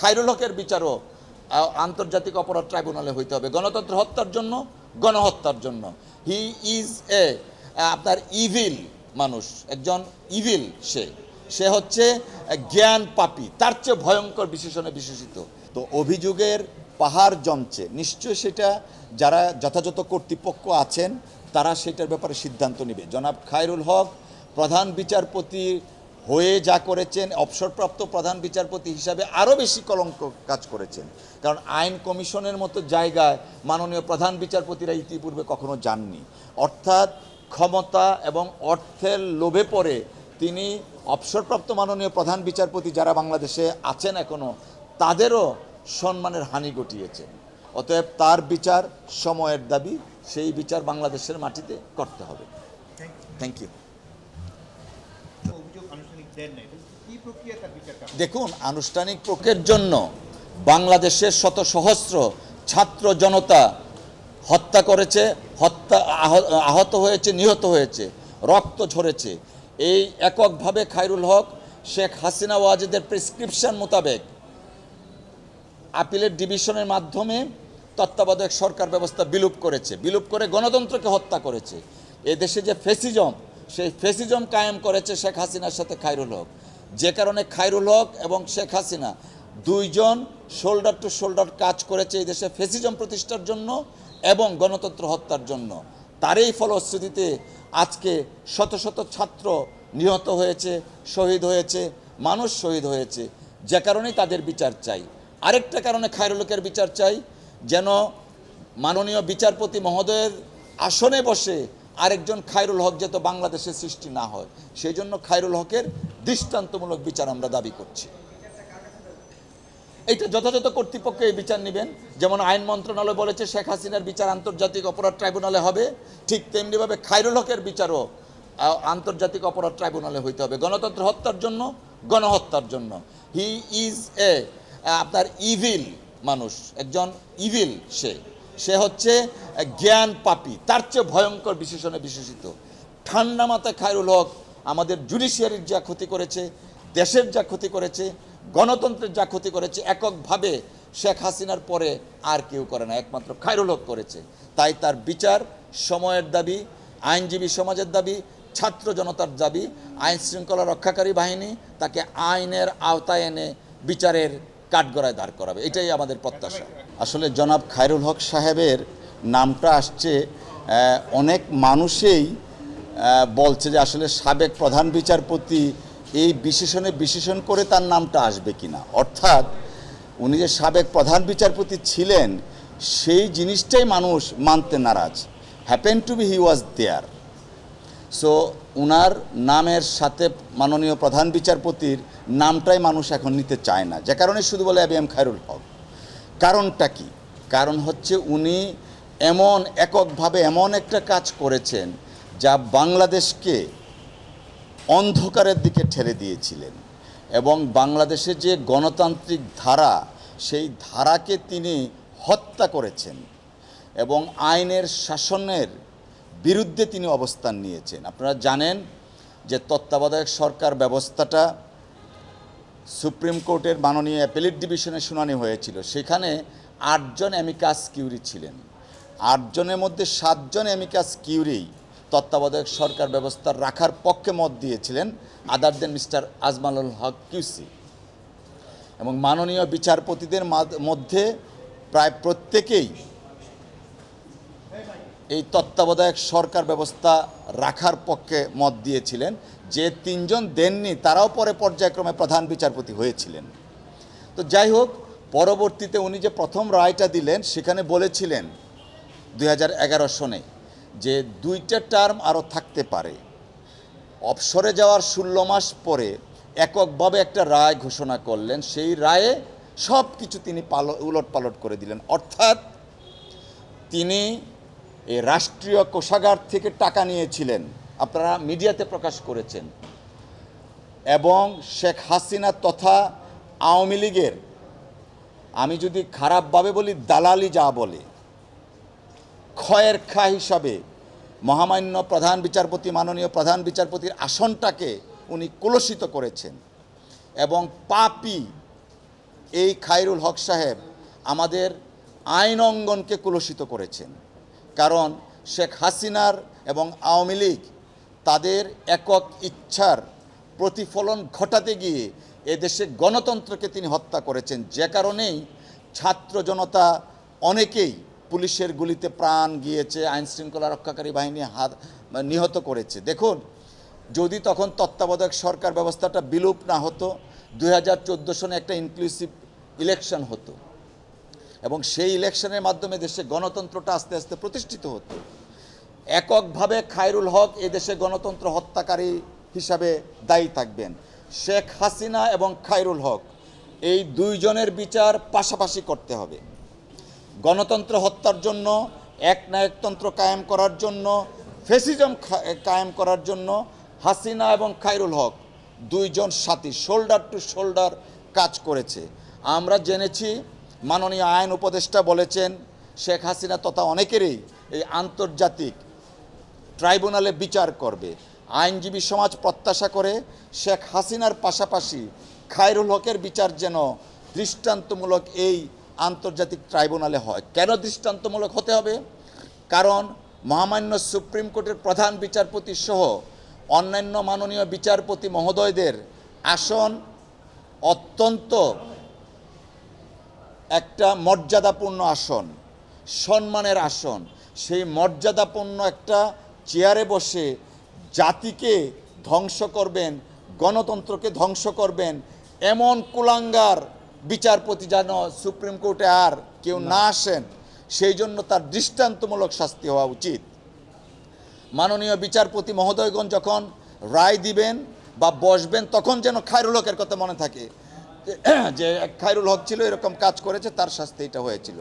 খায়রুল হকের বিচারও আন্তর্জাতিক অপরাধ ট্রাইব্যুনালে হইতে হবে, গণতন্ত্র হত্যার জন্য, গণহত্যার জন্য। হি ইজ এ আপনার ইভিল মানুষ, একজন ইভিল। সে হচ্ছে জ্ঞান পাপী, তার চেয়ে ভয়ঙ্কর বিশেষণে বিশেষিত। তো অভিযোগের পাহাড় জমছে, নিশ্চয়ই সেটা যারা যথাযথ কর্তৃপক্ষ আছেন তারা সেটার ব্যাপারে সিদ্ধান্ত নেবে। জনাব খায়রুল হক প্রধান বিচারপতি হয়ে যা করেছেন, অবসরপ্রাপ্ত প্রধান বিচারপতি হিসাবে আরও বেশি কলঙ্ক কাজ করেছেন। কারণ আইন কমিশনের মতো জায়গায় মাননীয় প্রধান বিচারপতিরা ইতিপূর্বে কখনো যাননি। অর্থাৎ ক্ষমতা এবং অর্থের লোভে পড়ে তিনি অবসরপ্রাপ্ত মাননীয় প্রধান বিচারপতি যারা বাংলাদেশে আছেন এখনও, তাদেরও সম্মানের হানি ঘটিয়েছেন। অতএব তার বিচার সময়ের দাবি, সেই বিচার বাংলাদেশের মাটিতে করতে হবে। Thank you. দেখুন, আনুষ্ঠানিক প্রক্রিয়ার জন্য বাংলাদেশের শত সহস্র ছাত্র জনতা হত্যা করেছে, আহত হয়েছে, নিহত হয়েছে, রক্ত ঝরেছে। এই এককভাবে খায়রুল হক শেখ হাসিনা ওয়াজেদের প্রেসক্রিপশন মোতাবেক আপিলের ডিভিশনের মাধ্যমে তত্ত্বাবধায়ক সরকার ব্যবস্থা বিলুপ করে গণতন্ত্রকে হত্যা করেছে। এদেশে যে ফ্যাসিজম, সেই ফ্যাসিজম কায়েম করেছে শেখ হাসিনার সাথে খায়রুল হক। যে কারণে খায়রুল হক এবং শেখ হাসিনা দুইজন শোল্ডার টু শোল্ডার কাজ করেছে এই দেশে ফ্যাসিজম প্রতিষ্ঠার জন্য এবং গণতন্ত্র হত্যার জন্য। তারই ফলশ্রুতিতে আজকে শত শত ছাত্র নিহত হয়েছে, শহীদ হয়েছে, মানুষ শহীদ হয়েছে। যে কারণেই তাদের বিচার চাই। আরেকটা কারণে খায়রুল হকের বিচার চাই, যেন মাননীয় বিচারপতি মহোদয়ের আসনে বসে আরেকজন খায়রুল হক যাতে বাংলাদেশে সৃষ্টি না হয়, সেই জন্য খায়রুল হকের দৃষ্টান্তমূলক বিচার আমরা দাবি করছি। এইটা যথাযথ কর্তৃপক্ষ এই বিচার নেবেন। যেমন আইন মন্ত্রণালয় বলেছে শেখ হাসিনার বিচার আন্তর্জাতিক অপরাধ ট্রাইব্যুনালে হবে, ঠিক তেমনিভাবে খায়রুল হকের বিচারও আন্তর্জাতিক অপরাধ ট্রাইব্যুনালে হইতে হবে, গণতন্ত্র হত্যার জন্য, গণহত্যার জন্য। হি ইজ এ আপনার ইভিল মানুষ, একজন ইভিল। সে হচ্ছে জ্ঞান পাপী, তার চেয়ে ভয়ঙ্কর বিশেষণে বিশেষিত। ঠান্ডা মাথায় খায়রুল হক আমাদের জুডিশিয়ারির যা ক্ষতি করেছে, দেশের যা ক্ষতি করেছে, গণতন্ত্রের যা ক্ষতি করেছে, এককভাবে শেখ হাসিনার পরে আর কেউ করে না, একমাত্র খায়রুল হক করেছে। তাই তার বিচার সময়ের দাবি, আইনজীবী সমাজের দাবি, ছাত্র জনতার দাবি। আইন শৃঙ্খলা রক্ষাকারী বাহিনী তাকে আইনের আওতায় এনে বিচারের কাঠগড়ায় দাঁড় করাবে, এটাই আমাদের প্রত্যাশা। আসলে জনাব খায়রুল হক সাহেবের নামটা আসছে, অনেক মানুষই বলছে যে আসলে সাবেক প্রধান বিচারপতি এই বিশেষণ করে তার নামটা আসবে কিনা। অর্থাৎ উনি যে সাবেক প্রধান বিচারপতি ছিলেন সেই জিনিসটাই মানুষ মানতে নারাজ। Happen to be he was there. So উনার নামের সাথে মাননীয় প্রধান বিচারপতির নামটাই মানুষ এখন নিতে চায় না, যে কারণে শুধু বলে এবিএম খায়রুল হক। কারণটা কি? কারণ হচ্ছে উনি এমন এককভাবে এমন একটা কাজ করেছেন যা বাংলাদেশকে অন্ধকারের দিকে ঠেলে দিয়েছিলেন, এবং বাংলাদেশের যে গণতান্ত্রিক ধারা, সেই ধারাকে তিনি হত্যা করেছেন এবং আইনের শাসনের বিরুদ্ধে তিনি অবস্থান নিয়েছেন। আপনারা জানেন যে তত্ত্বাবধায়ক সরকার ব্যবস্থাটা সুপ্রিম কোর্টের মাননীয় অ্যাপেলেট ডিভিশনে শুনানি হয়েছিল। সেখানে 8 জন অ্যামিকাস কিউরি ছিলেন। 8 জনের মধ্যে 7 জন অ্যামিকাস কিউরি তত্ত্বাবধায়ক সরকার ব্যবস্থা রাখার পক্ষে মত দিয়েছিলেন, আদার দেন মিস্টার আজমালুল হক কিউসি। এবং মাননীয় বিচারপতিদের মধ্যে প্রায় প্রত্যেকেই এই তত্ত্বাবধায়ক সরকার ব্যবস্থা রাখার পক্ষে মত দিয়েছিলেন। যে 3 জন দেননি তারাও পরে পর্যায়ক্রমে প্রধান বিচারপতি হয়েছিলেন। তো যাই হোক, পরবর্তীতে উনি যে প্রথম রায়টা দিলেন সেখানে বলেছিলেন 2011 সনে যে 2টা টার্ম আরও থাকতে পারে। অবসরে যাওয়ার 16 মাস পরে এককভাবে একটা রায় ঘোষণা করলেন। সেই রায়ে সব কিছু তিনি উলট পালট করে দিলেন। অর্থাৎ তিনি এই রাষ্ট্রীয় কোষাগার থেকে টাকা নিয়েছিলেন, আপনারা মিডিয়াতে প্রকাশ করেছেন, এবং শেখ হাসিনা তথা আওয়ামী লীগের, আমি যদি খারাপভাবে বলি দালালি যা বলে, ক্ষয়ের খা হিসাবে মহামান্য প্রধান বিচারপতি, মাননীয় প্রধান বিচারপতির আসনটাকে উনি কলুষিত করেছেন এবং পাপী এই খায়রুল হক সাহেব আমাদের আইন অঙ্গনকে কলুষিত করেছেন। কারণ শেখ হাসিনার এবং আওয়ামী লীগ তাদের একক ইচ্ছার প্রতিফলন ঘটাতে গিয়ে এদেশে গণতন্ত্রকে তিনি হত্যা করেছেন, যে কারণেই ছাত্র জনতা অনেকেই পুলিশের গুলিতে প্রাণ গিয়েছে, আইন শৃঙ্খলা রক্ষাকারী বাহিনী নিহত করেছে। দেখুন, যদি তখন তত্ত্বাবধায়ক সরকার ব্যবস্থাটা বিলুপ না হতো, 2014 সনে একটা ইনক্লুসিভ ইলেকশন হতো এবং সেই ইলেকশনের মাধ্যমে দেশে গণতন্ত্রটা আস্তে আস্তে প্রতিষ্ঠিত হতো। এককভাবে খায়রুল হক এদেশে গণতন্ত্র হত্যাকারী হিসাবে দায়ী থাকবেন। শেখ হাসিনা এবং খায়রুল হক এই দুইজনের বিচার পাশাপাশি করতে হবে। গণতন্ত্র হত্যার জন্য, একনায়কতন্ত্র কায়েম করার জন্য, ফ্যাসিজম কায়েম করার জন্য হাসিনা এবং খায়রুল হক দুইজন সাথী শোল্ডার টু শোল্ডার কাজ করেছে। আমরা জেনেছি মাননীয় আইন উপদেষ্টা বলেছেন শেখ হাসিনা তথা অনেকেরই এই আন্তর্জাতিক ট্রাইব্যুনালে বিচার করবে। আইনজীবী সমাজ প্রত্যাশা করে শেখ হাসিনার পাশাপাশি খায়রুল হকের বিচার যেন দৃষ্টান্তমূলক এই আন্তর্জাতিক ট্রাইব্যুনালে হয়। কেন দৃষ্টান্তমূলক হতে হবে? কারণ মহামান্য সুপ্রিম কোর্টের প্রধান বিচারপতি সহ অন্যান্য মাননীয় বিচারপতি মহোদয়দের আসন অত্যন্ত একটা মর্যাদাপূর্ণ আসন, সম্মানের আসন। সেই মর্যাদাপূর্ণ একটা চেয়ারে বসে জাতিকে ধ্বংস করবেন, গণতন্ত্রকে ধ্বংস করবেন, এমন কুলাঙ্গার বিচারপতি যেন সুপ্রিম কোর্টে আর কেউ না আসেন, সেই জন্য তার দৃষ্টান্তমূলক শাস্তি হওয়া উচিত। মাননীয় বিচারপতি মহোদয়গণ যখন রায় দিবেন বা বসবেন, তখন যেন খায়রুল হকের কথা মনে থাকে যে খায়রুল হক ছিল, এরকম কাজ করেছে, তার শাস্তি এটা হয়েছিল।